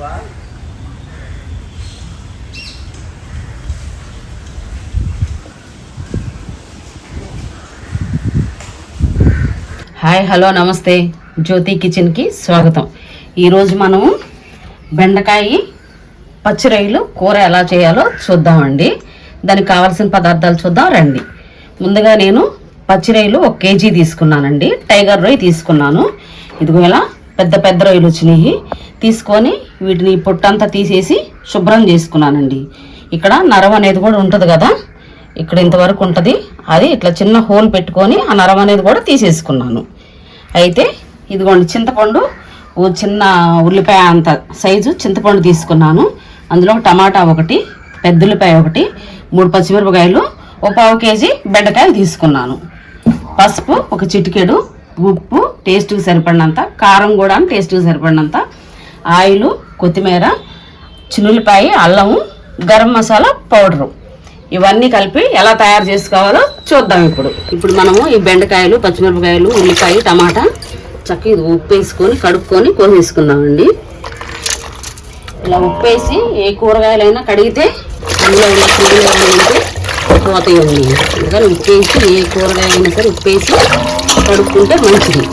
Hi hello నమస్తే, జ్యోతి కిచెన్కి స్వాగతం. ఈరోజు మనము బెండకాయ పచ్చిరొయ్యలు కూర ఎలా చేయాలో చూద్దామండి. దానికి కావాల్సిన పదార్థాలు చూద్దాం రండి. ముందుగా నేను పచ్చిరొయ్యలు 1 కేజీ తీసుకున్నానండి. టైగర్ రొయ్య తీసుకున్నాను. ఇదిగో ఇలా పెద్ద పెద్ద రొయ్యలు వచ్చినాయి. తీసుకొని వీటిని పొట్టంతా తీసేసి శుభ్రం చేసుకున్నానండి. ఇక్కడ నరం అనేది కూడా ఉంటుంది కదా, ఇక్కడ ఇంతవరకు ఉంటుంది. అది ఇట్లా చిన్న హోల్ పెట్టుకొని ఆ నరం అనేది కూడా తీసేసుకున్నాను. అయితే ఇదిగోండి చింతపండు, చిన్న ఉల్లిపాయ అంత సైజు చింతపండు తీసుకున్నాను. అందులో టమాటా 1, పెద్ద ఉల్లిపాయ 1, 3 పచ్చిమిరపకాయలు, 1/4 కేజీ బెండకాయలు తీసుకున్నాను. పసుపు 1 చిటికెడు, ఉప్పు టేస్ట్కి సరిపడినంత, కారం కూడా టేస్ట్కి సరిపడినంత, ఆయిల్, కొత్తిమీర, చిన్నుల్లిపాయ, అల్లము, గరం మసాలా పౌడరు, ఇవన్నీ కలిపి ఎలా తయారు చేసుకోవాలో చూద్దాం. ఇప్పుడు మనము ఈ బెండకాయలు, పచ్చిమిరపకాయలు, ఉల్లిపాయ, టమాటా చక్కగా ఇది ఉప్పు వేసుకొని కడుక్కొని కోసేసుకుందామండి. ఇలా ఉప్పు వేసి ఏ కూరగాయలైనా కడిగితే అందులో ఉంటే పోతాయండి. అందుకని ఉప్పు వేసి ఏ కూరగాయ అయినా సరే ఉప్పు వేసి కడుక్కుంటే మంచిది.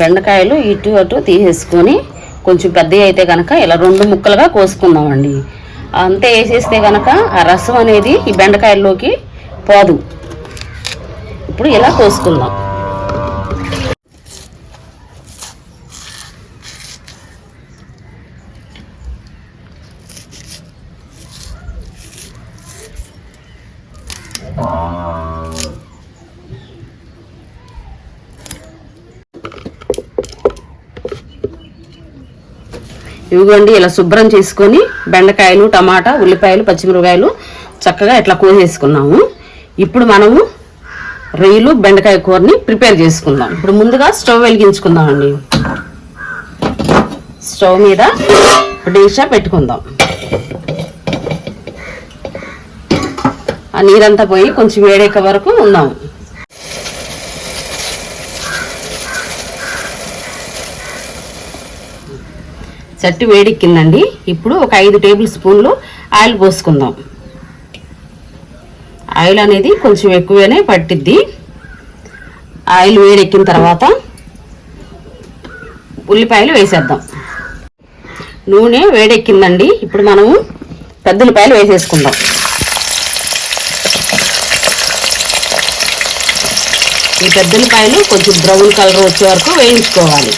బెండకాయలు ఇటు అటు తీసేసుకొని కొంచెం పెద్దవి అయితే కనుక ఇలా 2 ముక్కలుగా కోసుకుందామండి. అంతే వేసేస్తే కనుక ఆ రసం అనేది ఈ బెండకాయల్లోకి పోదు. ఇప్పుడు ఇలా కోసుకుందాం. ఇవిగోండి ఇలా శుభ్రం చేసుకొని బెండకాయలు, టమాటా, ఉల్లిపాయలు, పచ్చిమిరపకాయలు చక్కగా ఇట్లా కోసేసుకున్నాము. ఇప్పుడు మనము రొయ్యలు బెండకాయ కూరని ప్రిపేర్ చేసుకుందాం. ఇప్పుడు ముందుగా స్టవ్ వెలిగించుకుందామండి. స్టవ్ మీద డేషా పెట్టుకుందాం. ఆ నీరంతా పోయి కొంచెం వేడెక్క వరకు ఉందాము. చట్టి వేడెక్కిందండి. ఇప్పుడు ఒక 5 టేబుల్ స్పూన్లు ఆయిల్ పోసుకుందాం. ఆయిల్ అనేది కొంచెం ఎక్కువనే పట్టిద్ది. ఆయిల్ వేడెక్కిన తర్వాత ఉల్లిపాయలు వేసేద్దాం. నూనె వేడెక్కిందండి. ఇప్పుడు మనము పెద్ద ఉల్లిపాయలు వేసేసుకుందాం. ఈ పెద్ద ఉల్లిపాయలు కొంచెం బ్రౌన్ కలర్ వచ్చే వరకు వేయించుకోవాలి.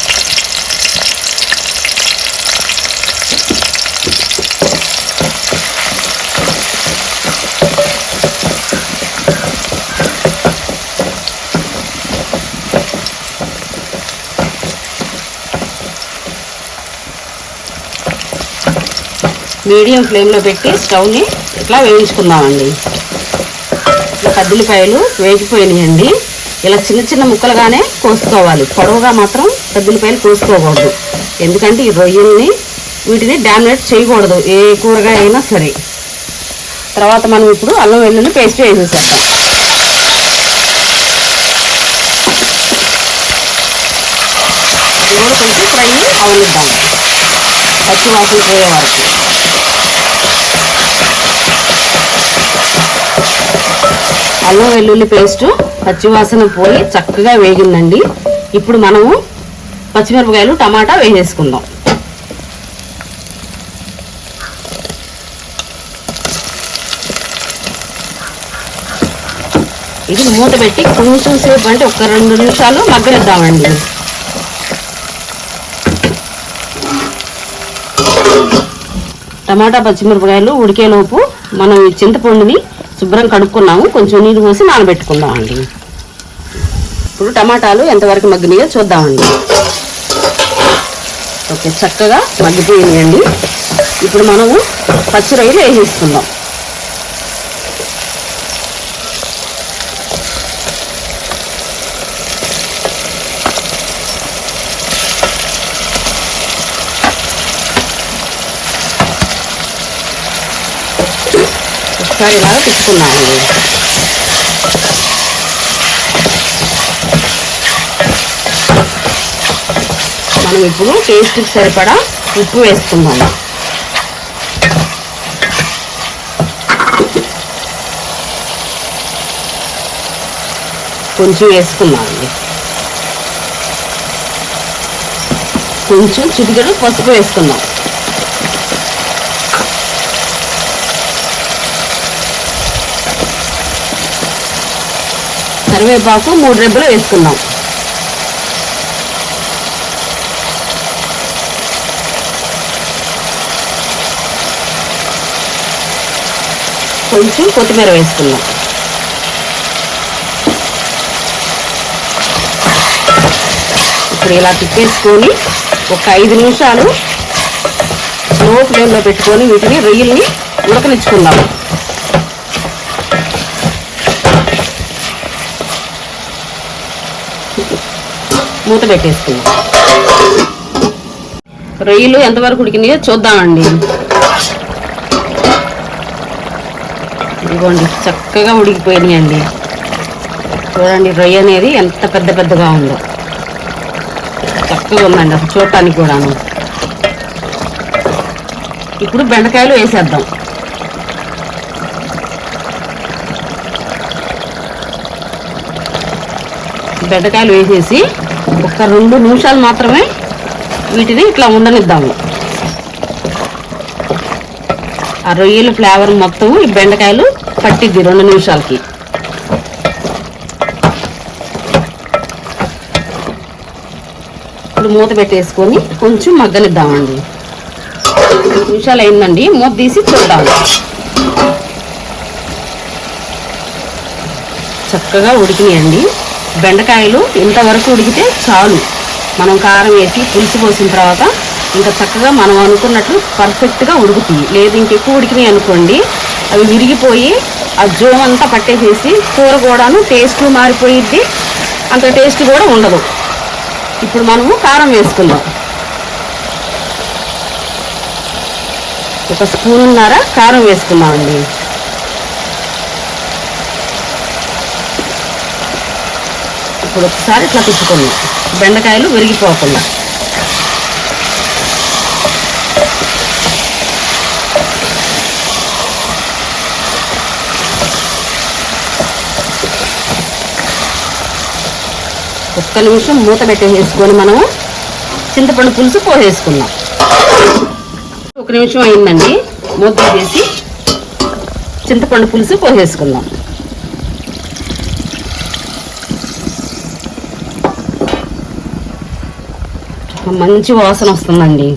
మీడియం ఫ్లేమ్లో పెట్టి స్టవ్ని ఇట్లా వేయించుకుందామండి. ఇట్లా పెద్దలిపాయలు వేగిపోయినాయండి. ఇలా చిన్న చిన్న ముక్కలుగానే కోసుకోవాలి. పొడవుగా మాత్రం పెద్దలిపాయలు కోసుకోకూడదు. ఎందుకంటే ఈ రొయ్యల్ని వీటిని డామినేట్ చేయకూడదు ఏ కూరగాయ అయినా సరే. తర్వాత మనం ఇప్పుడు అల్లం వెల్లుల్లి పేస్ట్ వేసేసేద్దాం. ఇది కొంచెం ఫ్రై అవనిద్దాం, పచ్చి వాసన పోయే వరకు. అల్లం వెల్లుల్లి పేస్ట్ పచ్చివాసన పోయి చక్కగా వేగిందండి. ఇప్పుడు మనము పచ్చిమిరపకాయలు, టమాటా వేసేసుకుందాం. ఇది మూత పెట్టి కొంచెం సేపు అంటే ఒక 2 నిమిషాలు మగ్గనిద్దామండి. టమాటా, పచ్చిమిరపకాయలు ఉడికేలోపు మనం ఈ చింతపండుని శుభ్రం కడుక్కున్నాము. కొంచెం నీరు పోసి నానబెట్టుకుందామండి. ఇప్పుడు టమాటాలు ఎంతవరకు మగ్గినాయో చూద్దామండి. ఓకే, చక్కగా మగ్గిపోయినాయండి. ఇప్పుడు మనము పచ్చి రొయ్యలు వేసేసుకుందాం. ఒకసారి ఇలాగా తిప్పుకున్నామండి. మనం ఇప్పుడు టేస్ట్కి సరిపడా ఉప్పు వేసుకుందాము. కొంచెం వేసుకున్నామండి. కొంచెం చిటికెడు పసుపు వేసుకున్నాం. కరివేపాకు 3 రెబ్బలు వేసుకున్నాం. కొంచెం కొత్తిమీర వేసుకున్నాం. ఇప్పుడు ఇలా తిప్పేసుకొని ఒక 5 నిమిషాలు లో ఫ్లేమ్లో పెట్టుకొని వీటిని రొయ్యల్ని ఉడకనిచ్చుకుందాము. మూత పెట్టేసుకుందాం. రొయ్యలు ఎంతవరకు ఉడికినాయో చూద్దామండి. ఇదిగోండి చక్కగా ఉడికిపోయినాయండి. చూడండి రొయ్య అనేది ఎంత పెద్దగా ఉందో, చక్కగా ఉందండి అసలు చూడటానికి కూడాను. ఇప్పుడు బెండకాయలు వేసేద్దాం. బెండకాయలు వేసేసి ఒక 2 నిమిషాలు మాత్రమే వీటిని ఇట్లా ఉండనిద్దాము. ఆ రొయ్యల ఫ్లేవర్ మొత్తం ఈ బెండకాయలు పట్టిద్ది 2 నిమిషాలకి. ఇప్పుడు మూత పెట్టేసుకొని కొంచెం మగ్గనిద్దామండి. 2 నిమిషాలు అయిందండి. మూత తీసి చూద్దాము. చక్కగా ఉడికినాయండి. బెండకాయలు ఇంతవరకు ఉడికితే చాలు. మనం కారం వేసి పులుసు పోసిన తర్వాత ఇంకా చక్కగా మనం అనుకున్నట్లు పర్ఫెక్ట్గా ఉడుకుతాయి. లేదు ఇంకెక్కువ ఉడికినాయి అనుకోండి, అవి విరిగిపోయి ఆ జోమ్ అంతా పట్టేసేసి కూర కూడాను టేస్ట్ మారిపోయిద్ది, అంత టేస్ట్ కూడా ఉండదు. ఇప్పుడు మనము కారం వేసుకుందాం. 1 స్పూన్నర కారం వేసుకున్నామండి. ఇప్పుడు ఒకసారి ఇట్లా తిప్పుకుందాం, బెండకాయలు విరిగిపోకుండా. ఒక్క నిమిషం మూత పెట్టేసుకొని మనము చింతపండు పులుసు పోసేసుకున్నాం. 1 నిమిషం అయిందండి. మూత తీసేసి చింతపండు పులుసు పోసేసుకుందాం. మంచి వాసన వస్తుందండి.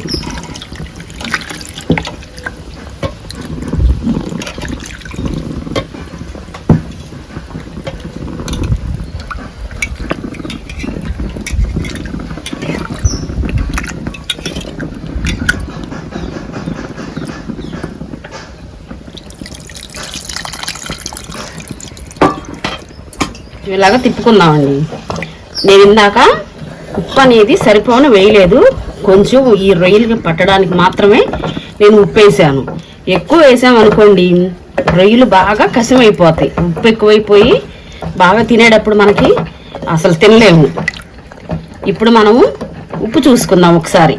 ఇలాగా తిప్పుకుందామండి. నేను ఇందాక ఉప్పు అనేది సరిపోను వేయలేదు, కొంచెం ఈ రొయ్యలకి పట్టడానికి మాత్రమే నేను ఉప్పు వేసాను. ఎక్కువ వేసామనుకోండి రొయ్యలు బాగా కసిమైపోతాయి. ఉప్పు ఎక్కువైపోయి బాగా తినేటప్పుడు మనకి అసలు తినలేము. ఇప్పుడు మనము ఉప్పు చూసుకుందాం ఒకసారి.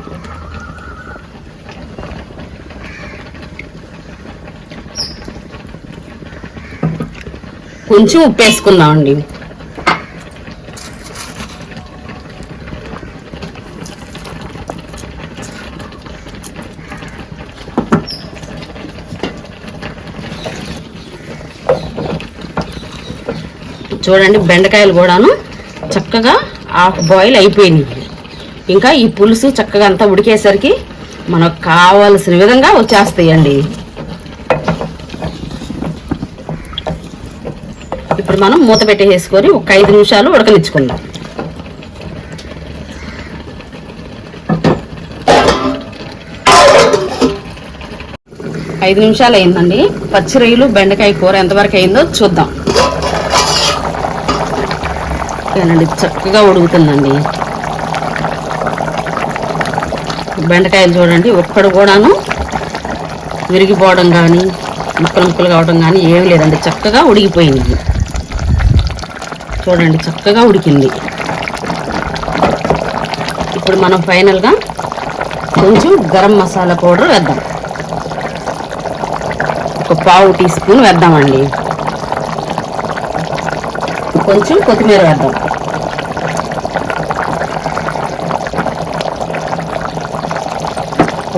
కొంచెం ఉప్పు వేసుకుందామండి. చూడండి బెండకాయలు కూడాను చక్కగా హాఫ్ బాయిల్ అయిపోయినాయి. ఇంకా ఈ పులుసు చక్కగా అంతా ఉడికేసరికి మనకు కావాల్సిన విధంగా వచ్చేస్తాయండి. ఇప్పుడు మనం మూత పెట్టేసుకొని ఒక 5 నిమిషాలు ఉడకనిచ్చుకుందాం. ఐదు నిమిషాలు అయిందండి. పచ్చి రొయ్యలు బెండకాయ కూర ఎంతవరకు అయిందో చూద్దాం. ఏనండి చక్కగా ఉడుకుతుందండి. బెండకాయలు చూడండి ఒక్కడు కూడాను విరిగిపోవడం కానీ ముక్కలు ముక్కలు కావడం కానీ ఏం లేదండి, చక్కగా ఉడికిపోయింది. చూడండి చక్కగా ఉడికింది. ఇప్పుడు మనం ఫైనల్గా కొంచెం గరం మసాలా పౌడర్ వేద్దాం. ఒక పావు టీ స్పూన్ వేద్దామండి. కొంచెం కొత్తిమీర వేద్దాం.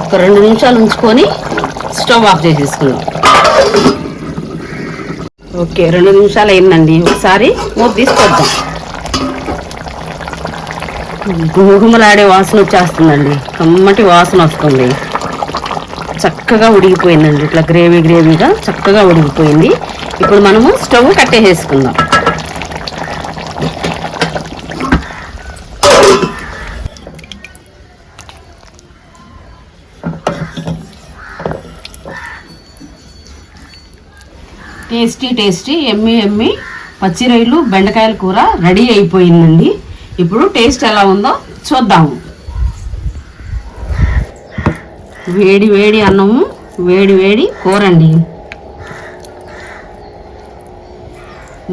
ఒక 2 నిమిషాలు ఉంచుకొని స్టవ్ ఆఫ్ చేసేసుకుందాం. ఓకే, 2 నిమిషాలు అయిందండి. ఒకసారి మూత తీసుకొద్దాం. గుమగుమలాడే వాసన వచ్చేస్తుందండి. కమ్మటి వాసన వస్తుంది. చక్కగా ఉడికిపోయిందండి. ఇట్లా గ్రేవీగా చక్కగా ఉడికిపోయింది. ఇప్పుడు మనము స్టవ్ కట్టేసేసుకుందాం. టేస్టీ ఎమ్మి పచ్చి రొయ్యలు బెండకాయల కూర రెడీ అయిపోయిందండి. ఇప్పుడు టేస్ట్ ఎలా ఉందో చూద్దాము. వేడి అన్నము, వేడి కూర అండి.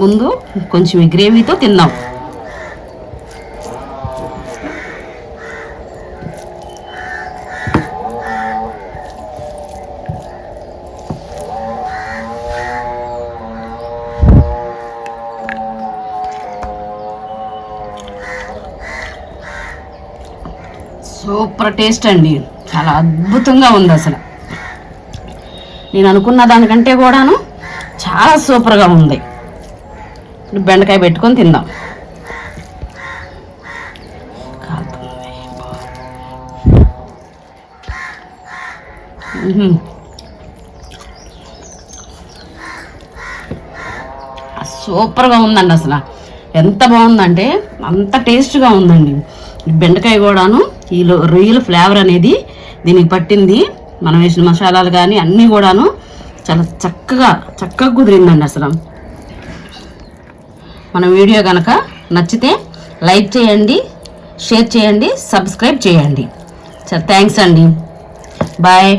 ముందు కొంచెం గ్రేవీతో తిందాం. సూపర్ టేస్ట్ అండి. చాలా అద్భుతంగా ఉంది. అసలు నేను అనుకున్న దానికంటే కూడాను చాలా సూపర్గా ఉంది. ఇప్పుడు బెండకాయ పెట్టుకొని తిందాం. సూపర్గా ఉందండి. అసలు ఎంత బాగుందంటే అంత టేస్ట్గా ఉందండి. బెండకాయ కూడాను ఈ రొయ్యల ఫ్లేవర్ అనేది దీనికి పట్టింది. మనం వేసిన మసాలాలు కానీ అన్నీ కూడాను చాలా చక్కగా కుదిరిందండి. అసలు మన వీడియో కనుక నచ్చితే లైక్ చేయండి, షేర్ చేయండి, సబ్స్క్రైబ్ చేయండి. థ్యాంక్స్ అండి. బాయ్.